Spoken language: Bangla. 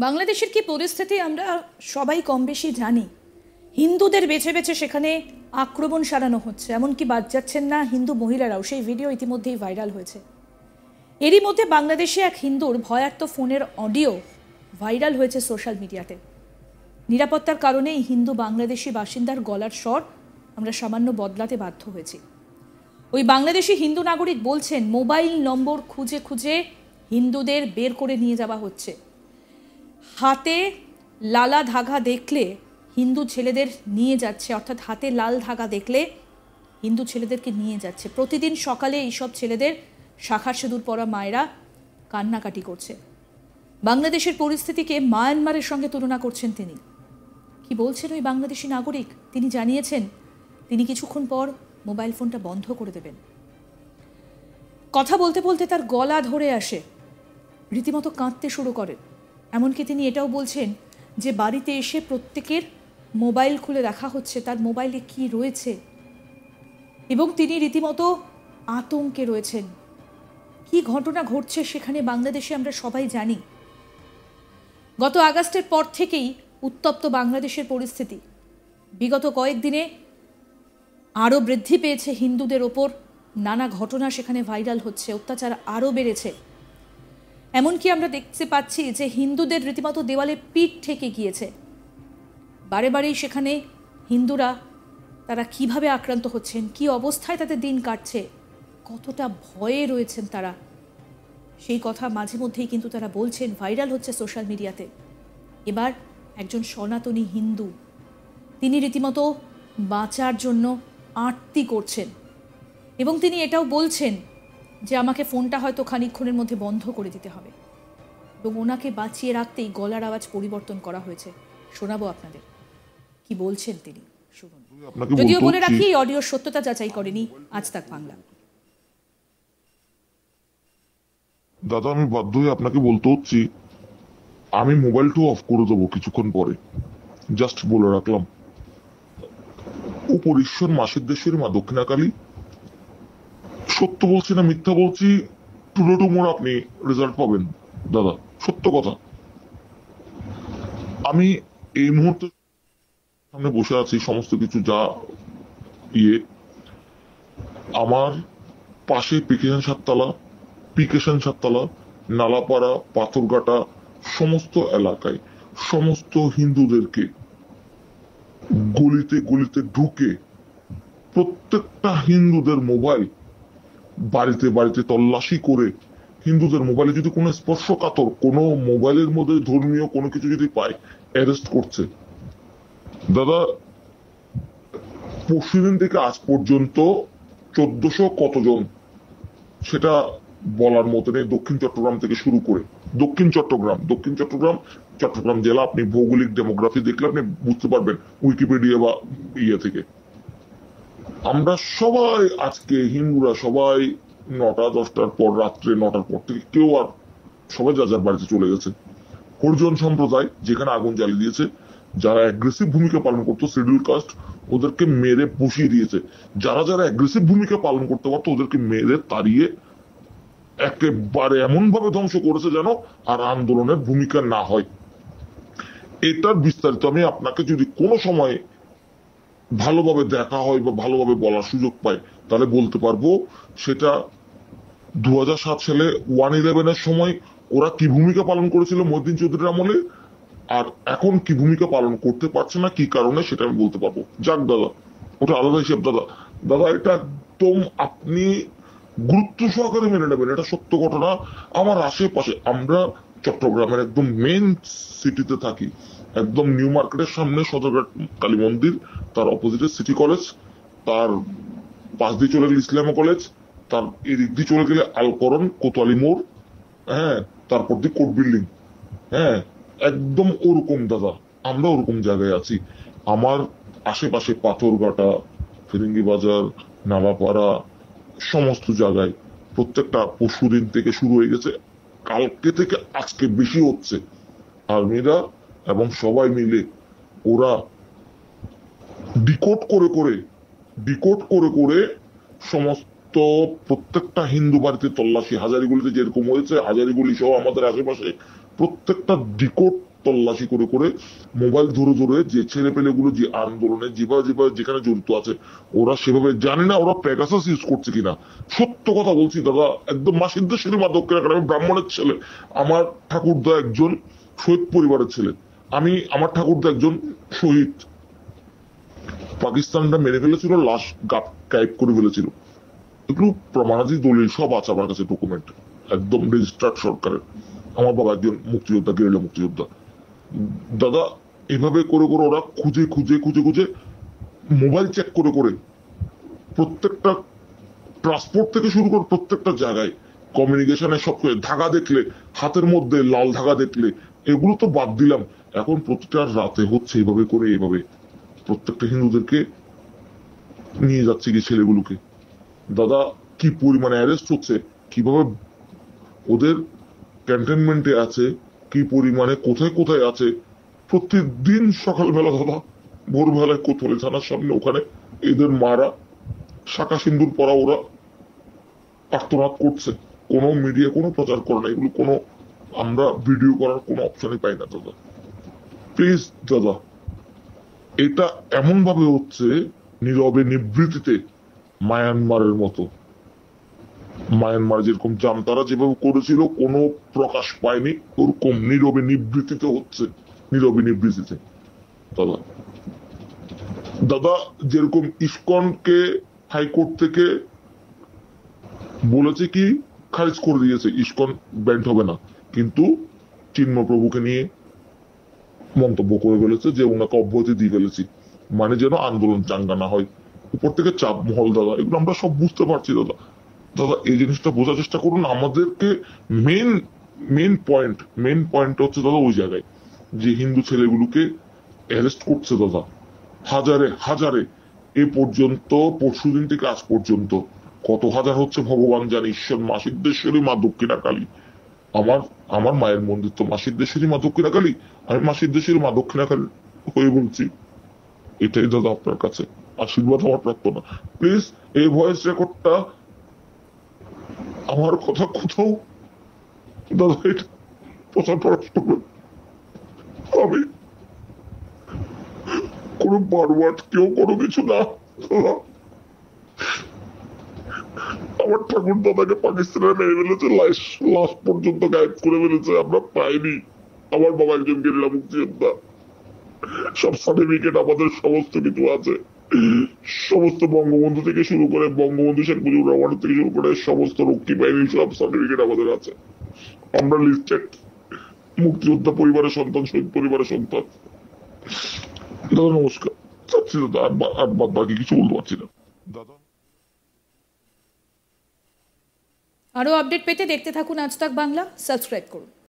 বাংলাদেশের কি পরিস্থিতি আমরা সবাই কম বেশি জানি। হিন্দুদের বেছে বেছে সেখানে আক্রমণ সারানো হচ্ছে, এমনকি বাদ যাচ্ছেন না হিন্দু মহিলারাও। সেই ভিডিও ইতিমধ্যেই ভাইরাল হয়েছে। এরই মধ্যে বাংলাদেশে এক হিন্দুর ভয়ার্ত ফোনের অডিও ভাইরাল হয়েছে সোশ্যাল মিডিয়াতে। নিরাপত্তার কারণে এই হিন্দু বাংলাদেশি বাসিন্দার গলার স্বর আমরা সামান্য বদলাতে বাধ্য হয়েছি। ওই বাংলাদেশি হিন্দু নাগরিক বলছেন, মোবাইল নম্বর খুঁজে খুঁজে হিন্দুদের বের করে নিয়ে যাওয়া হচ্ছে। হাতে লালা ধাগা দেখলে হিন্দু ছেলেদের নিয়ে যাচ্ছে, অর্থাৎ হাতে লাল ধাগা দেখলে হিন্দু ছেলেদেরকে নিয়ে যাচ্ছে। প্রতিদিন সকালে এইসব ছেলেদের শাখার সিঁদুর পরা মায়েরা কান্নাকাটি করছে। বাংলাদেশের পরিস্থিতিকে মায়ানমারের সঙ্গে তুলনা করছেন তিনি। কি বলছেন ওই বাংলাদেশি নাগরিক? তিনি জানিয়েছেন তিনি কিছুক্ষণ পর মোবাইল ফোনটা বন্ধ করে দেবেন। কথা বলতে বলতে তার গলা ধরে আসে, রীতিমতো কাঁদতে শুরু করেন। এমনকি তিনি এটাও বলছেন যে বাড়িতে এসে প্রত্যেকের মোবাইল খুলে দেখা হচ্ছে তার মোবাইলে কি রয়েছে, এবং তিনি রীতিমতো আতঙ্কে রয়েছেন। কি ঘটনা ঘটছে সেখানে বাংলাদেশে আমরা সবাই জানি। গত আগস্টের পর থেকেই উত্তপ্ত বাংলাদেশের পরিস্থিতি। বিগত কয়েকদিনে আরও বৃদ্ধি পেয়েছে হিন্দুদের ওপর নানা ঘটনা, সেখানে ভাইরাল হচ্ছে, অত্যাচার আরও বেড়েছে। এমনকি আমরা দেখতে পাচ্ছি যে হিন্দুদের রীতিমতো দেওয়ালে পিঠ ঠেকে গিয়েছে। বারে বারেই সেখানে হিন্দুরা তারা কিভাবে আক্রান্ত হচ্ছেন, কি অবস্থায় তাদের দিন কাটছে, কতটা ভয়ে রয়েছেন তারা, সেই কথা মাঝে মধ্যেই কিন্তু তারা বলছেন, ভাইরাল হচ্ছে সোশ্যাল মিডিয়াতে। এবার একজন সনাতনী হিন্দু তিনি রীতিমতো বাঁচার জন্য আরতি করছেন, এবং তিনি এটাও বলছেন যে আমাকে ফোনটা হয়তো খানিকক্ষণের মধ্যে বন্ধ করে দিতে হবে, এবং ওনাকে বাঁচিয়ে রাখতেই গলার আওয়াজ পরিবর্তন করা হয়েছে। শোনাবো আপনাদের কি বলছেন তিনি, শুনুন। যদিও বলে রাখি এই অডিওর সত্যতা যাচাই করেনি আজ তাক বাংলা। দাদা, আমি বাধ্য হয়ে আপনাকে বলতে হচ্ছি, আমি মোবাইলটা অফ করে দেবো কিছুক্ষণ পরে। জাস্ট বলে রাখলাম, উপর ঈশ্বর মাসের দেশের মা দক্ষিণাকালী, সত্য বলছি না মিথ্যা বলছি, টুডো টুমোর আপনি রেজাল্ট পাবেন দাদা, সত্য কথা। আমি এই মুহূর্তে সামনে বসে আছি, সমস্ত কিছু যা আমার পাশে পিকেশন সাততলা, নালাপাড়া, পাথরঘাটা, সমস্ত এলাকায় সমস্ত হিন্দুদেরকে গলিতে গলিতে ঢুকে প্রত্যেকটা হিন্দুদের মোবাইল বাড়িতে বাড়িতে তল্লাশি করে, হিন্দুদের মোবাইলে যদি কোনো স্পর্শকাতর কোনো মোবাইলের মধ্যে ধর্মীয় কোনো কিছু যদি পায়, অ্যারেস্ট করছে। দাদা, পরশুদিন থেকে আজ পর্যন্ত 1400 কতজন সেটা বলার মতো নেই। দক্ষিণ চট্টগ্রাম থেকে শুরু করে দক্ষিণ চট্টগ্রাম জেলা, আপনি ভৌগোলিক ডেমোগ্রাফি দেখলে আপনি বুঝতে পারবেন উইকিপিডিয়া বা থেকে। আমরা সবাই আজকে হিন্দুরা সবাই 9টা-10টার পর, রাত্রে 9টার পর থেকে কেউ আর সবাই যার যার বাড়িতে চলে গেছে। হরিজন সম্প্রদায় যেখানে আগুন জ্বালিয়ে দিয়েছে, যারা অ্যাগ্রেসিভ ভূমিকা পালন করতো শিডিউল কাস্ট, ওদেরকে মেরে পুষিয়ে দিয়েছে। যারা যারা অ্যাগ্রেসিভ ভূমিকা পালন করতে পারতো ওদেরকে মেরে তাড়িয়ে একেবারে এমন ভাবে ধ্বংস করেছে যেন আর আন্দোলনের ভূমিকা না হয়। এটার বিস্তারিত আমি আপনাকে যদি কোনো সময় ভালোভাবে দেখা হয় বা ভালোভাবে বলার সুযোগ পাই তাহলে বলতে পারবো। সেটা 2007 সালে 1/11 সময় ওরা কি ভূমিকা পালন করেছিল মহিউদ্দিন চৌধুরীর আমলে, আর এখন কি ভূমিকা পালন করতে পারছে না, কি কারণে, সেটা আমি বলতে পারবো। যাক দাদা, ওটা আলাদা হিসেব। দাদা এটা একদম আপনি গুরুত্ব সহকারে মেনে নেবেন, এটা সত্য ঘটনা। আমার আশেপাশে, আমরা চট্টগ্রামের একদম মেন সিটিতে থাকি, একদম নিউ মার্কেটের সামনে সদরঘাট কালী মন্দির, তার অপোজিটে সিটি কলেজ, তার পাশ দিয়ে চলে গেলে ইসলামা কলেজ, তার এদিক দিয়ে চলে গেলে আলকরণ কোতোয়ালি মোড়, হ্যাঁ, তারপর দিয়ে কোর্ট বিল্ডিং, হ্যাঁ, একদম ওরকম দাদা, আমরা ওরকম জায়গায় আছি। আমার আশেপাশে পাথরঘাটা, ফিরিঙ্গি বাজার, নালাপাড়া, সমস্ত জায়গায় প্রত্যেকটা পরশুদিন থেকে শুরু হয়ে গেছে, কালকে থেকে আজকে বেশি হচ্ছে। আর্মিরা এবং সবাই মিলে ওরা ডিকোড করে করে সমস্ত প্রত্যেকটা হিন্দু বাড়িতে তল্লাশি, হাজারিগুলিতে যেরকম হয়েছে, হাজারিগুলি সহ আমাদের আশেপাশে প্রত্যেকটা ডিকোড তল্লাশি করে করে মোবাইল ধরে ধরে যে ছেলে পেলেগুলো যে আন্দোলনে যেভাবে যেভাবে যেখানে জড়িত আছে, ওরা সেভাবে জানি না ওরা প্যাগাসাস ইউজ করছে কিনা। সত্য কথা বলছি দাদা, একদম মা সিদ্ধেশ্বরী মা দক্ষিণাকালী, আমি ব্রাহ্মণের ছেলে, আমার ঠাকুরদা একজন শহীদ পরিবারের ছেলে, আমার ঠাকুরদা একজন শহীদ। পাকিস্তানরা মেরে ফেলেছিল, লাশ গায়েব করে ফেলেছিল, এগুলো প্রমাণাদি দলিল সব আছে আমার কাছে, ডকুমেন্ট একদম রেজিস্টার্ড সরকারের। আমার বাবা একজন মুক্তিযোদ্ধা, গেরিলা মুক্তিযোদ্ধা। দাদা এভাবে করে করে ওরা খুঁজে খুঁজে খুঁজে খুঁজে মোবাইল চেক করে করে প্রত্যেকটা ট্রান্সপোর্ট থেকে শুরু করে প্রত্যেকটা জায়গায় কমিউনিকেশনের সব ধাগা দেখলে, হাতের মধ্যে লাল ধাগা দেখলে, এগুলো তো বাদ দিলাম, এখন প্রতিটা রাতে হচ্ছে এইভাবে করে, এইভাবে প্রত্যেকটা হিন্দুদেরকে নিয়ে যাচ্ছে কি ছেলেগুলোকে। দাদা কি পরিমাণে অ্যারেস্ট হচ্ছে, কিভাবে ওদের ক্যান্টনমেন্টে আছে, কি পরিমাণে কোথায় কোথায় আছে। প্রতিদিন সকালবেলা দাদা ভোরবেলায় কোতোয়ালি থানার সামনে ওখানে এদের মারা শাখা সিন্দুর পরা ওরা আর্তনাদ করছে, কোনো মিডিয়া কোনো প্রচার করে না, এগুলো কোনো আমরা ভিডিও করার কোনো অপশনই পাই না দাদা। প্লিজ দাদা, এটা এমন ভাবে হচ্ছে নীরবে নিবৃত্তিতে, মায়ানমারের মতো। মায়ানমার যেরকম জামতারা যেভাবে করেছিল কোনো প্রকাশ পায়নি, ওরকম নীরবে নিবৃত্তিতে হচ্ছে, নীরবে নিবৃত্তিতে দাদা। দাদা যেরকম ইসকনকে হাইকোর্ট থেকে বলেছে কি খারিজ করে দিয়েছে, ইসকন ব্যান্ড হবে না, কিন্তু চিন্ময় প্রভুকে নিয়ে মন্তব্য করে ফেলেছে যে ওনাকে অব্যাহতি দিয়ে ফেলেছি, মানে যেন আন্দোলন চাঙ্গা না হয়, উপর থেকে চাপ মহল। দাদা এগুলো আমরা সব বুঝতে পারছি দাদা। দাদা এই জিনিসটা বোঝার চেষ্টা করুন। আমাদেরকে মেন পয়েন্ট হচ্ছে দাদা ওই জায়গায় যে হিন্দু ছেলেগুলোকে অ্যারেস্ট করছে দাদা, হাজারে হাজারে। এ পর্যন্ত পরশুদিন থেকে আজ পর্যন্ত কত হাজার হচ্ছে ভগবান জানে, ঈশ্বর। মা সিদ্ধেশ্বরী মা দক্ষিণাকালী, আমার আমার মায়ের মন্দির তো মা সিদ্ধেশ্বরী মা দক্ষিণাকালী, আমি মা সিদ্ধেশ্বরী মা দক্ষিণাকালী হয়ে বলছি। এটাই দাদা আপনার কাছে আশীর্বাদ আমার প্রার্থনা। প্লিজ এই ভয়েস রেকর্ডটা আমার কথা কোথাও দাদা এটা প্রচার করার করবেন। আমি কোনো বারবার কেউ কোনো কিছু না দাদা। আমার ঠাকুর দাদাকে পাকিস্তানে মেরে ফেলেছে, লাশ পর্যন্ত গায়েব করে ফেলেছে, আমরা পাইনি। আমার বাবা একজন গেরিলা মুক্তিযোদ্ধা, সব সার্টিফিকেট আমাদের সমস্ত কিছু আছে, সমস্ত বঙ্গবন্ধু থেকে শুরু করে বঙ্গবন্ধু শেখ মুজিবুর রহমান থেকে শুরু করে সমস্ত রক্ষী বাহিনীর সব সার্টিফিকেট আমাদের আছে। আমরা লিস্টেড মুক্তিযোদ্ধা পরিবারের সন্তান, শহীদ পরিবারের সন্তান। দাদা নমস্কার, চাচ্ছি দাদা আর বাদ বাকি কিছু বলতে পারছি না দাদা। আরও আপডেট পেতে দেখতে থাকুন আজ তাক বাংলা, সাবস্ক্রাইব করুন।